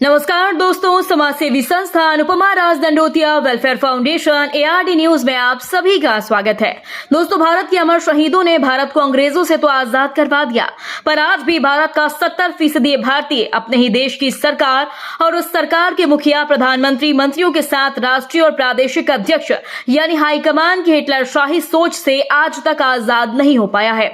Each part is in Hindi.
नमस्कार दोस्तों, समाज सेवी संस्था Anupama Raj Dandotiya welfare foundation ARD news में आप सभी का स्वागत है। दोस्तों, भारत के अमर शहीदों ने भारत को अंग्रेजों से तो आजाद करवा दिया, पर आज भी भारत का 70% भारतीय अपने ही देश की सरकार और उस सरकार के मुखिया, प्रधानमंत्री, मंत्रियों के साथ राष्ट्रीय और प्रादेशिक अध्यक्ष यानी हाईकमान की हिटलरशाही सोच से आज तक आजाद नहीं हो पाया है।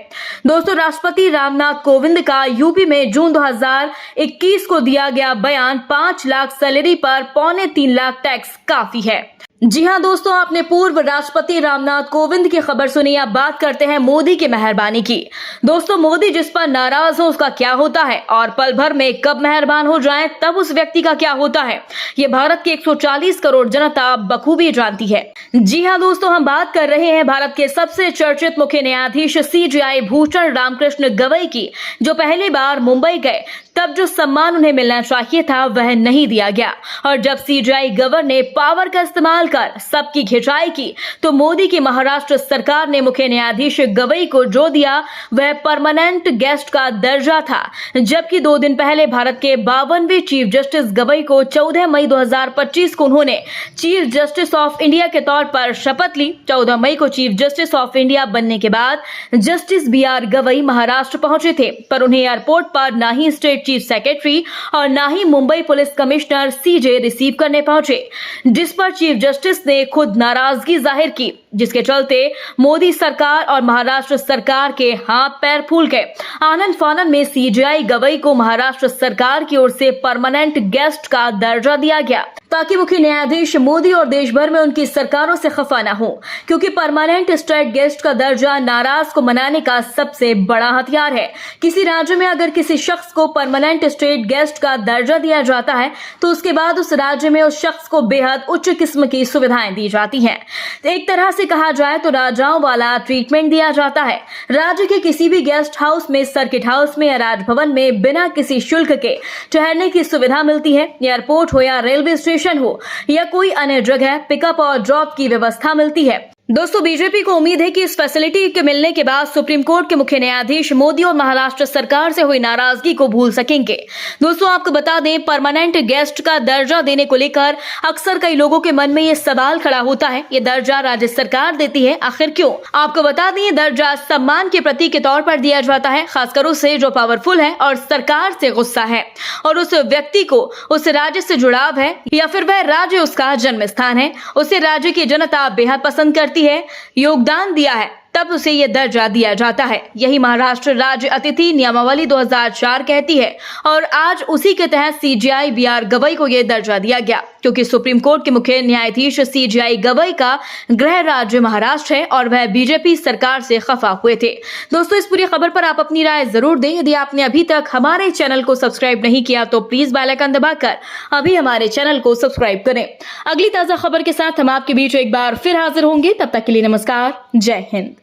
दोस्तों, राष्ट्रपति रामनाथ कोविंद का यूपी में जून 2021 को दिया गया बयान 5 लाख सैलरी पर 2.25 लाख टैक्स काफी है। जी हां दोस्तों, आपने पूर्व राष्ट्रपति रामनाथ कोविंद की खबर सुनी। अब बात करते हैं मोदी की मेहरबानी की। दोस्तों, मोदी जिस पर नाराज हो उसका क्या होता है और पल भर में कब मेहरबान हो जाए तब उस व्यक्ति का क्या होता है, ये भारत की 140 करोड़ जनता बखूबी जानती है। जी हां दोस्तों, हम बात कर रहे हैं भारत के सबसे चर्चित मुख्य न्यायाधीश CJI भूषण रामकृष्ण गवई की, जो पहली बार मुंबई गए तब जो सम्मान उन्हें मिलना चाहिए था वह नहीं दिया गया, और जब CJI गवर्नर ने पावर का इस्तेमाल कर सबकी खिंचाई की तो मोदी की महाराष्ट्र सरकार ने मुख्य न्यायाधीश गवई को जो दिया वह परमानेंट गेस्ट का दर्जा था। जबकि 2 दिन पहले भारत के 52वें चीफ जस्टिस गवई को 14 मई 2025 को उन्होंने चीफ जस्टिस ऑफ इंडिया के तौर पर शपथ ली। 14 मई को चीफ जस्टिस ऑफ इंडिया बनने के बाद जस्टिस BR गवई महाराष्ट्र पहुंचे थे, पर उन्हें एयरपोर्ट पर ना ही स्टेट चीफ सेक्रेटरी और ना ही Mumbai police commissioner CJ receive करने पहुंचे, जिस पर चीफ जस्टिस ने खुद नाराजगी जाहिर की, जिसके चलते मोदी सरकार और महाराष्ट्र सरकार के हाथ पैर फूल गए। आनंद फानन में CJI गवई को महाराष्ट्र सरकार की ओर से परमानेंट गेस्ट का दर्जा दिया गया ताकि मुख्य न्यायाधीश मोदी और देश भर में उनकी सरकारों से खफा न हो, क्योंकि परमानेंट स्टेट गेस्ट का दर्जा नाराज को मनाने का सबसे बड़ा हथियार है। किसी राज्य में अगर किसी शख्स को परमानेंट स्टेट गेस्ट का दर्जा दिया जाता है तो उसके बाद उस राज्य में उस शख्स को बेहद उच्च किस्म की सुविधाएं दी जाती हैं। एक तरह से कहा जाए तो राजाओं वाला ट्रीटमेंट दिया जाता है। राज्य के किसी भी गेस्ट हाउस में, सर्किट हाउस में या राजभवन में बिना किसी शुल्क के ठहरने की सुविधा मिलती है। एयरपोर्ट हो या रेलवे स्टेशन हो या कोई अन्य जगह पिकअप और ड्रॉप की व्यवस्था मिलती है। दोस्तों, बीजेपी को उम्मीद है कि इस फैसिलिटी के मिलने के बाद सुप्रीम कोर्ट के मुख्य न्यायाधीश मोदी और महाराष्ट्र सरकार से हुई नाराजगी को भूल सकेंगे। दोस्तों, आपको बता दें, परमानेंट गेस्ट का दर्जा देने को लेकर अक्सर कई लोगों के मन में ये सवाल खड़ा होता है, ये दर्जा राज्य सरकार देती है, आखिर क्यों? आपको बता दें, ये दर्जा सम्मान के प्रतीक के तौर पर दिया जाता है, खासकर उसे जो पावरफुल है और सरकार से गुस्सा है और उस व्यक्ति को उस राज्य से जुड़ाव है या फिर वह राज्य उसका जन्म स्थान है, उसे राज्य की जनता बेहद पसंद करती है, योगदान दिया है, तब उसे यह दर्जा दिया जाता है। यही महाराष्ट्र राज्य अतिथि नियमावली 2004 कहती है और आज उसी के तहत CJI BR गवई को यह दर्जा दिया गया, क्योंकि सुप्रीम कोर्ट के मुख्य न्यायाधीश CJI गवई का गृह राज्य महाराष्ट्र है और वह बीजेपी सरकार से खफा हुए थे। दोस्तों, इस पूरी खबर पर आप अपनी राय जरूर दें। यदि आपने अभी तक हमारे चैनल को सब्सक्राइब नहीं किया तो प्लीज बेल आइकन दबाकर अभी हमारे चैनल को सब्सक्राइब करें। अगली ताजा खबर के साथ हम आपके बीच एक बार फिर हाजिर होंगे। तब तक के लिए नमस्कार, जय हिंद।